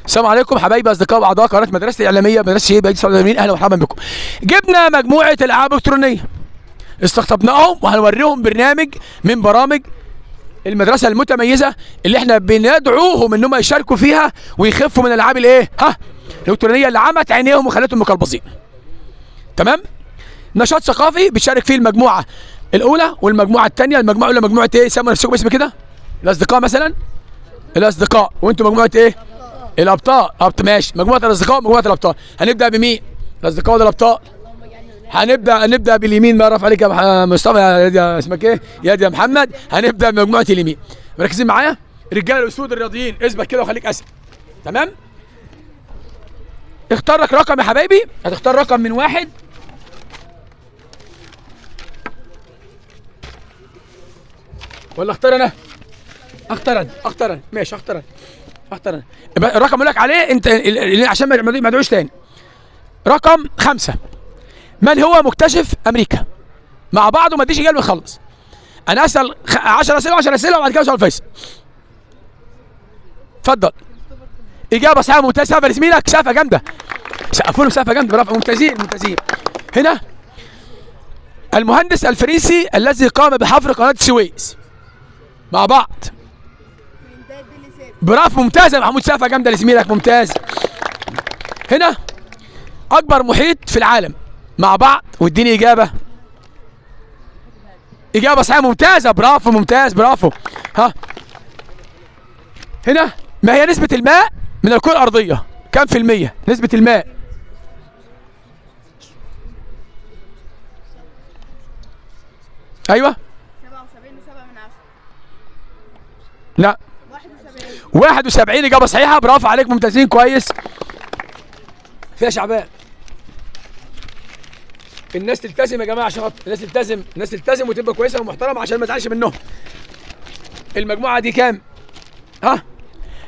السلام عليكم حبايبي اصدقاء واعضاء قناه مدرسه الاعلاميه مدرسه شهيد بهجت صالح الامين. اهلا ومرحبا بكم. جبنا مجموعه العاب الكترونيه استقطبناهم وهنوريهم برنامج من برامج المدرسه المتميزه اللي احنا بندعوهم انهم يشاركوا فيها ويخفوا من الالعاب الايه الالكترونيه اللي عمت عينيهم وخلتهم مقلبصين. تمام؟ نشاط ثقافي بتشارك فيه المجموعه الاولى والمجموعه الثانيه. المجموعه الاولى مجموعه ايه؟ سموا نفسكم اسم كده. الاصدقاء مثلا. الاصدقاء. وانتم مجموعه ايه؟ الابطال. ماشي. مجموعه الاصدقاء مجموعه الابطال. هنبدا بمين؟ الاصدقاء ولا الابطال؟ هنبدا باليمين. ما رفع عليك يا مصطفى يا اسمك ايه؟ يا محمد. هنبدا بمجموعه اليمين. مركزين معايا؟ رجاله الاسود الرياضيين اثبت كده وخليك اسد. تمام؟ اختار لك رقم يا حبايبي. هتختار رقم من 1 ولا اختار انا؟ اختار انا. ماشي اختار انا. الرقم اللي لك عليه انت عشان ما ادعوش تاني. رقم 5. من هو مكتشف امريكا؟ مع بعض وما تديش اجابه ونخلص. انا اسال 10 اسئله وبعد كده اسال فيصل. اتفضل. اجابه صحيحه ممتازه. سقف لزميلك. سقفه جامده. سقفوا له سقفه جامده. برافو. ممتازين. هنا المهندس الفرنسي الذي قام بحفر قناه السويس. مع بعض. برافو. ممتاز يا محمود. سقفه جامده لزميلك. ممتاز. هنا اكبر محيط في العالم. مع بعض واديني اجابه. اجابه صحيحه ممتازه. برافو. ممتاز. برافو. هنا ما هي نسبه الماء من الكره الارضيه؟ كم في الميه نسبه الماء؟ ايوه 77.7. لا 71. اجابه صحيحه. برافو عليك. ممتازين. كويس. فيها شعبان. الناس تلتزم يا جماعه عشان الناس تلتزم وتبقى كويسه ومحترمه عشان ما تزعلش منهم. المجموعه دي كام؟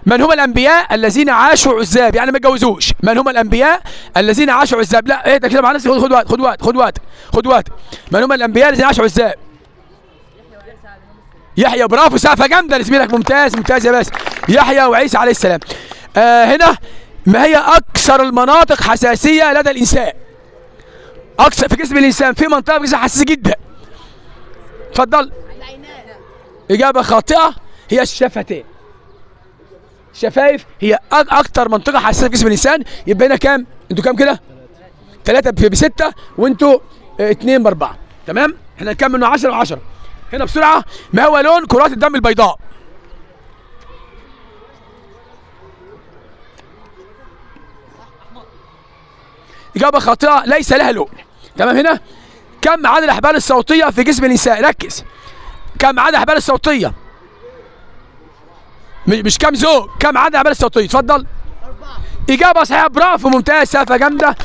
من هم الانبياء الذين عاشوا عزاب؟ يعني ما اتجوزوش. من هم الانبياء الذين عاشوا عزاب؟ لا ايه ده كده مع نفسك. خد وقت. من هم الانبياء الذين عاشوا عزاب؟ يحيى. برافو. سقفه جامده لزميلك. ممتاز يا باسم. يحيى وعيسى عليه السلام. هنا ما هي اكثر المناطق حساسيه لدى الانسان؟ اكثر في جسم الانسان في منطقه في جسمه حساسه جدا. اتفضل. اجابه خاطئه. هي الشفتين. الشفايف هي اكثر منطقه حساسه في جسم الانسان. يبقى هنا كام؟ انتوا كام كده؟ 3 ب6 وانتوا 2 ب4. تمام؟ احنا نكمل من 10 و10. هنا بسرعه. ما هو لون كرات الدم البيضاء؟ اجابه خاطئه. ليس لها لون. تمام. هنا كم عدد الاحبال الصوتيه في جسم الانسان؟ ركز. كم عدد الاحبال الصوتيه؟ مش كم زوج. كم عدد الاحبال الصوتيه؟ اتفضل. 4. اجابه صحيحه. برافو. ممتاز. سقفه جامده.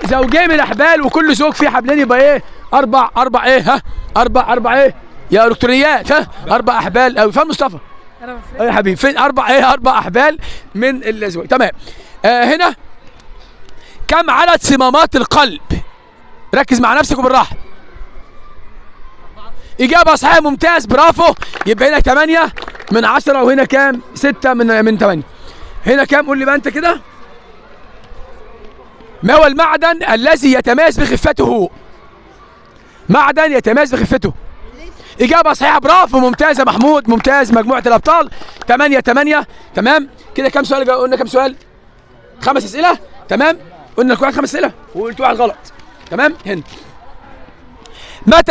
زوجين من الاحبال وكل زوج فيه حبلين يبقى ايه؟ 4 ايه؟ 4 ايه؟ يا الكترونيات 4 احبال. او فين مصطفى؟ يا حبيبي فين 4 احبال من الزوج. تمام. هنا كم عدد صمامات القلب؟ ركز مع نفسك وبالراحه. اجابه صحيحه. ممتاز. برافو. يبقى هنا 8 من 10 وهنا كام؟ 6 من 8. هنا كام؟ قول لي بقى انت كده. ما هو المعدن الذي يتميز بخفته؟ معدن يتميز بخفته. اجابه صحيحه. برافو. ممتاز يا محمود. ممتاز. مجموعه الابطال 8. تمام كده. كام سؤال؟ قلنا كام سؤال؟ 5 اسئله. تمام. قلنا كل 5 اسئله وقلت واحد غلط. تمام. هنا متى